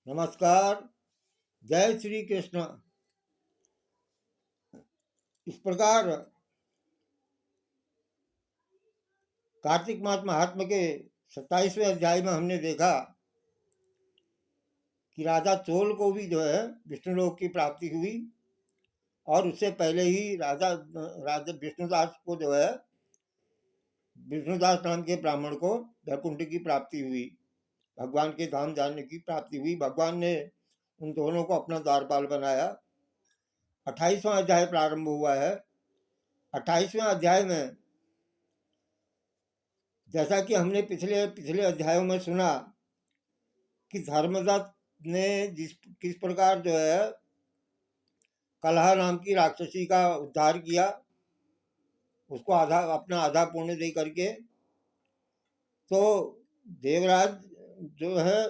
नमस्कार। जय श्री कृष्ण। इस प्रकार कार्तिक मास महात्म के 27वें अध्याय में हमने देखा कि राजा चोल को भी जो है विष्णुलोक की प्राप्ति हुई और उससे पहले ही राजा राजा विष्णुदास को जो है विष्णुदास नाम के ब्राह्मण को वैकुंठ की प्राप्ति हुई, भगवान के धाम जाने की प्राप्ति हुई। भगवान ने उन दोनों को अपना द्वारपाल बनाया। 28वां अध्याय प्रारंभ हुआ है। 28वें अध्याय में जैसा कि हमने पिछले पिछले अध्यायों में सुना कि धर्मदत्त ने किस प्रकार जो है कलह नाम की राक्षसी का उद्धार किया, उसको अपना आधा पुण्य दे करके। तो देवराज जो है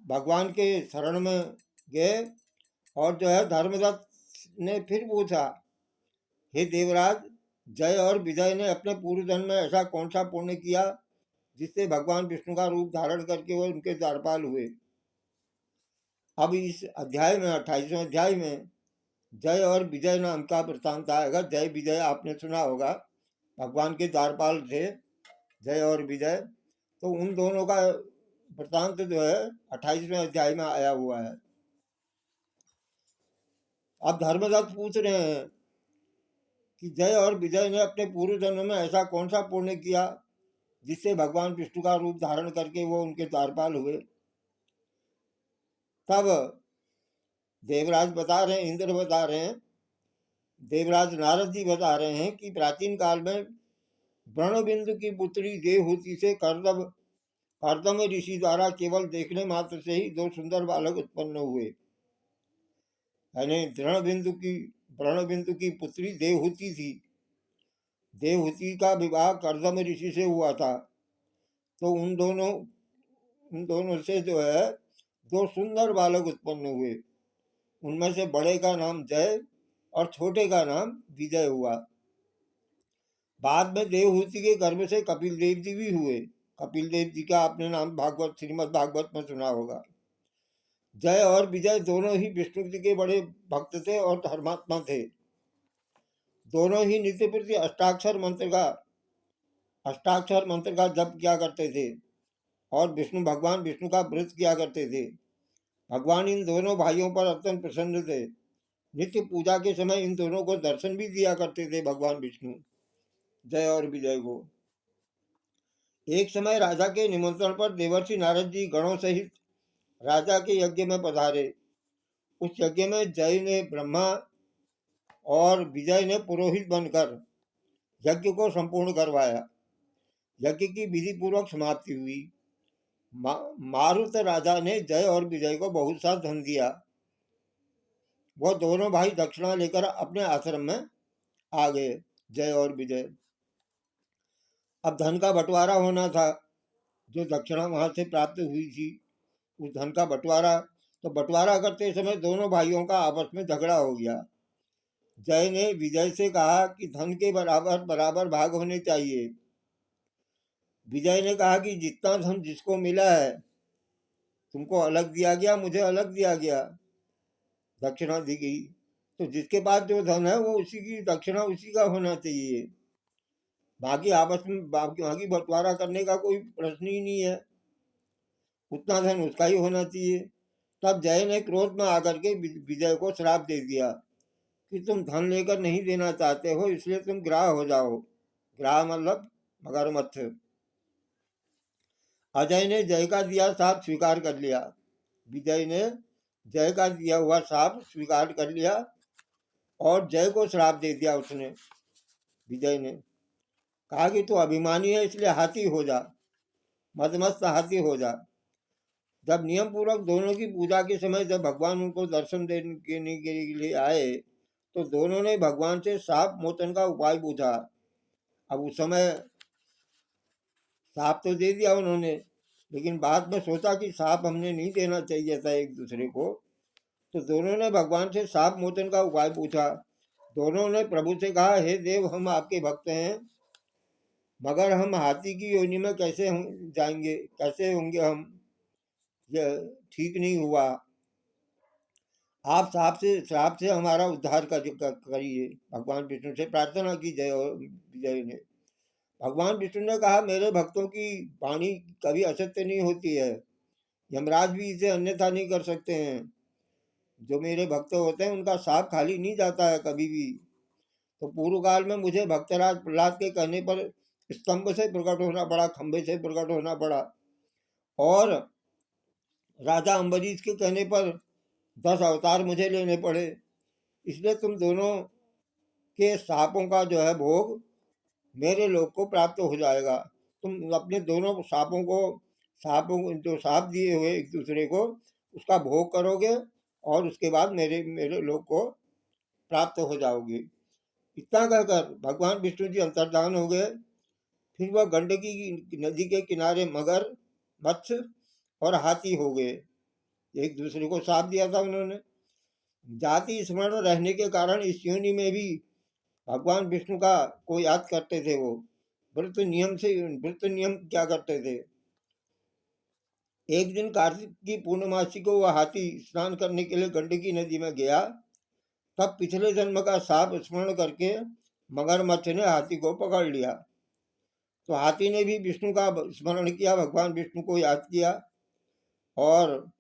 भगवान के शरण में गए और जो है धर्मदत्त ने फिर पूछा, हे देवराज, जय और विजय ने अपने पूर्व जन्म में ऐसा कौन सा पुण्य किया जिससे भगवान विष्णु का रूप धारण करके वो उनके द्वारपाल हुए। अब इस अध्याय में 28वें अध्याय में जय और विजय नाम का वृत्तांत आएगा। जय विजय आपने सुना होगा, भगवान के द्वारपाल थे जय और विजय। तो उन दोनों का वृत्तांत जो है 28वें अध्याय में आया हुआ है। अब धर्मदत्त पूछ रहे हैं कि जय और विजय ने अपने पूर्व जन्म में ऐसा कौन सा पुण्य किया जिससे भगवान विष्णु का रूप धारण करके वो उनके द्वारपाल हुए। तब देवराज बता रहे हैं, इंद्र बता रहे हैं, देवराज नारद जी बता रहे हैं कि प्राचीन काल में व्रणबिंदु की पुत्री देवहूति से कर्दम ऋषि द्वारा केवल देखने मात्र से ही 2 सुंदर बालक उत्पन्न हुए। यानी व्रणबिंदु की पुत्री देवहूति थी। देवहूति का विवाह कर्दम ऋषि से हुआ था। तो उन दोनों से जो है 2 सुंदर बालक उत्पन्न हुए। उनमें से बड़े का नाम जय और छोटे का नाम विजय हुआ। बाद में देवहूति के गर्भ से कपिल देव जी भी हुए। कपिल देव जी का आपने नाम श्रीमद् भागवत में सुना होगा। जय और विजय दोनों ही विष्णु जी के बड़े भक्त थे और धर्मात्मा थे। दोनों ही नित्य प्रति अष्टाक्षर मंत्र का जप किया करते थे और भगवान विष्णु का व्रत किया करते थे। भगवान इन दोनों भाइयों पर अत्यंत प्रसन्न थे। नित्य पूजा के समय इन दोनों को दर्शन भी दिया करते थे भगवान विष्णु, जय और विजय को। एक समय राजा के निमंत्रण पर देवर्षि नारद जी गणों सहित राजा के यज्ञ में पधारे। उस यज्ञ में जय ने ब्रह्मा और विजय ने पुरोहित बनकर यज्ञ को संपूर्ण करवाया। यज्ञ की विधि पूर्वक समाप्ति हुई। मारुत राजा ने जय और विजय को बहुत सा धन दिया। वो दोनों भाई दक्षिणा लेकर अपने आश्रम में आ गए, जय और विजय। अब धन का बंटवारा होना था। जो दक्षिणा वहां से प्राप्त हुई थी उस धन का बंटवारा, तो बंटवारा करते समय दोनों भाइयों का आपस में झगड़ा हो गया। जय ने विजय से कहा कि धन के बराबर बराबर भाग होने चाहिए। विजय ने कहा कि जितना धन जिसको मिला है, तुमको अलग दिया गया, मुझे अलग दिया गया, दक्षिणा दी गई, तो जिसके पास जो धन है वो उसी की दक्षिणा उसी का होना चाहिए। बाकी आपस में बाकी बंटवारा करने का कोई प्रश्न ही नहीं है, उतना धन उसका ही होना चाहिए। तब जय ने क्रोध में आकर के विजय को श्राप दे दिया कि तुम धन लेकर नहीं देना चाहते हो, इसलिए तुम ग्राह हो जाओ। ग्राह मतलब मगरमच्छ। अजय ने जय का दिया साथ स्वीकार कर लिया। विजय ने जय का दिया हुआ श्राप स्वीकार कर लिया और जय को श्राप दे दिया उसने। विजय ने कहा कि तू अभिमानी है इसलिए हाथी हो जा, मदमस्त हाथी हो जा। जब नियम पूर्वक दोनों की पूजा के समय जब भगवान उनको दर्शन देने के लिए आए तो दोनों ने भगवान से साप मोचन का उपाय पूछा। अब उस समय साप तो दे दिया उन्होंने, लेकिन बाद में सोचा कि साप हमने नहीं देना चाहिए था एक दूसरे को, तो दोनों ने भगवान से साप मोचन का उपाय पूछा। दोनों ने प्रभु से कहा, हे देव, हम आपके भक्त हैं, मगर हम हाथी की योनि में कैसे जाएंगे, कैसे होंगे हम। यह ठीक नहीं हुआ। आप श्राप से हमारा उद्धार करिए। भगवान विष्णु से प्रार्थना की विजय ने। भगवान विष्णु ने कहा, मेरे भक्तों की वाणी कभी असत्य नहीं होती है, यमराज भी इसे अन्यथा नहीं कर सकते हैं। जो मेरे भक्त होते हैं उनका साप खाली नहीं जाता है कभी भी। तो पूर्व काल में मुझे भक्तराज प्रहलाद के कहने पर स्तंभ से प्रकट होना पड़ा, खंभे से प्रकट होना पड़ा, और राजा अम्बरीश के कहने पर 10 अवतार मुझे लेने पड़े। इसलिए तुम दोनों के सापों का जो है भोग मेरे लोग को प्राप्त हो जाएगा। तुम अपने दोनों सापों को जो साप दिए हुए एक दूसरे को, उसका भोग करोगे और उसके बाद मेरे मेरे लोग को प्राप्त हो जाओगे। इतना कहकर भगवान विष्णु जी अंतर्धान हो गए। फिर वह गंडकी नदी के किनारे मगर, मत्स्य और हाथी हो गए। एक दूसरे को साप दिया था उन्होंने। जाति स्मरण रहने के कारण इस योनि में भी भगवान विष्णु का को याद करते थे। वो व्रत नियम क्या करते थे। एक दिन कार्तिक की पूर्णमासी को वह हाथी स्नान करने के लिए गंडकी नदी में गया। तब पिछले जन्म का साप स्मरण करके मगरमच्छ ने हाथी को पकड़ लिया। तो हाथी ने भी विष्णु का स्मरण किया, भगवान विष्णु को याद किया और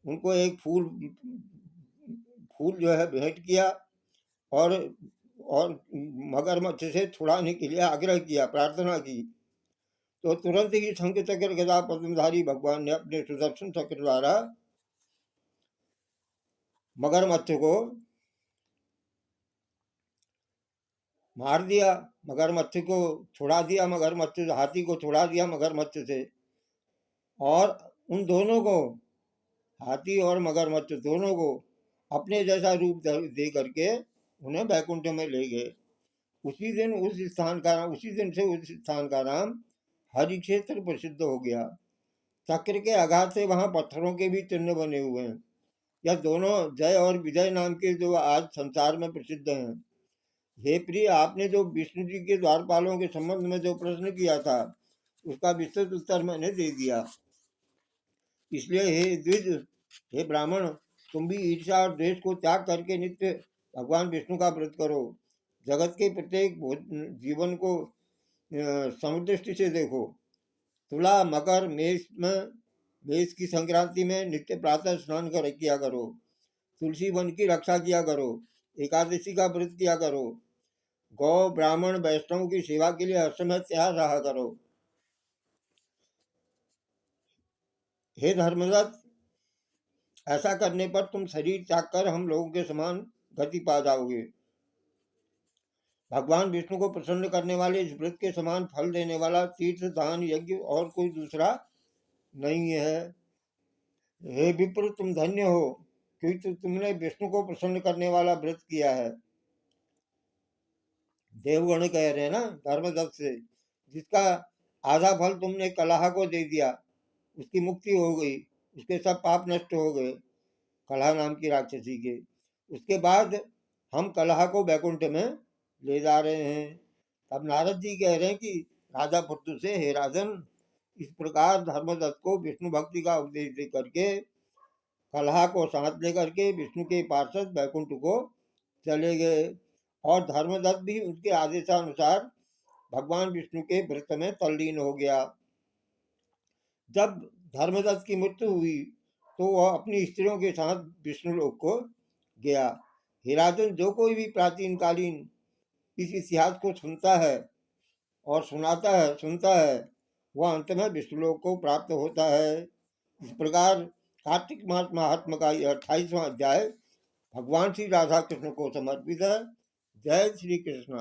उनको एक फूल जो है भेंट किया और मगरमच्छ से छुड़ाने के लिए आग्रह किया, प्रार्थना की। तो तुरंत ही शंख चक्र गदा पद्मधारी भगवान ने अपने सुदर्शन चक्र द्वारा मगरमच्छ को मार दिया, मगरमच्छ को छुड़ा दिया, हाथी को छुड़ा दिया मगरमच्छ से। और उन दोनों को, हाथी और मगरमच्छ दोनों को अपने जैसा रूप दे करके उन्हें बैकुंठ में ले गए। उसी दिन से उस स्थान का नाम हरि क्षेत्र प्रसिद्ध हो गया। चक्र के आघात से वहां पत्थरों के भी चिन्ह बने हुए हैं। यह दोनों जय और विजय नाम के जो आज संसार में प्रसिद्ध हैं। हे प्रिय, आपने जो विष्णु जी के द्वारपालों के संबंध में जो प्रश्न किया था, उसका विस्तृत उत्तर मैंने दे दिया। इसलिए हे द्विज, हे ब्राह्मण, तुम भी ईर्ष्या और द्वेष को त्याग करके नित्य भगवान विष्णु का व्रत करो। जगत के प्रत्येक जीवन को समदृष्टि से देखो। तुला, मकर, मेष की संक्रांति में नित्य प्रातः स्नान किया करो। तुलसी वन की रक्षा किया करो। एकादशी का व्रत किया करो। गौ, ब्राह्मण, वैष्णव की सेवा के लिए हर समय तैयार रहा करो। हे धर्मदत्त, ऐसा करने पर तुम शरीर त्याग कर हम लोगों के समान गति पा जाओगे। भगवान विष्णु को प्रसन्न करने वाले इस व्रत के समान फल देने वाला तीर्थ, दान, यज्ञ और कोई दूसरा नहीं है। हे विप्र, तुम धन्य हो क्योंकि तुमने विष्णु को प्रसन्न करने वाला व्रत किया है। देवगण कह रहे हैं ना धर्मदत्त से, जिसका आधा फल तुमने कलह को दे दिया, उसकी मुक्ति हो गई, उसके सब पाप नष्ट हो गए, कलह नाम की राक्षसी के। उसके बाद हम कलह को बैकुंठ में ले जा रहे हैं। तब नारद जी कह रहे हैं कि राजा पुत्र से, हे राजन, इस प्रकार धर्मदत्त को विष्णु भक्ति का उपदेश दे करके कलह को साथ लेकर के विष्णु के पार्षद बैकुंठ को चले गए। और धर्मदत्त भी उनके आदेशानुसार भगवान विष्णु के व्रत में तल्लीन हो गया। जब धर्मदत्त की मृत्यु हुई तो वह अपनी स्त्रियों के साथ विष्णु लोक को गया। हे राजन, जो कोई भी प्राचीन कालीन इस इतिहास को सुनता है और सुनता है, वह अंत में विष्णुलोक को प्राप्त होता है। इस प्रकार कार्तिक मास महात्मा का यह 28वां अध्याय भगवान श्री राधा कृष्ण को समर्पित है। जय श्री कृष्ण।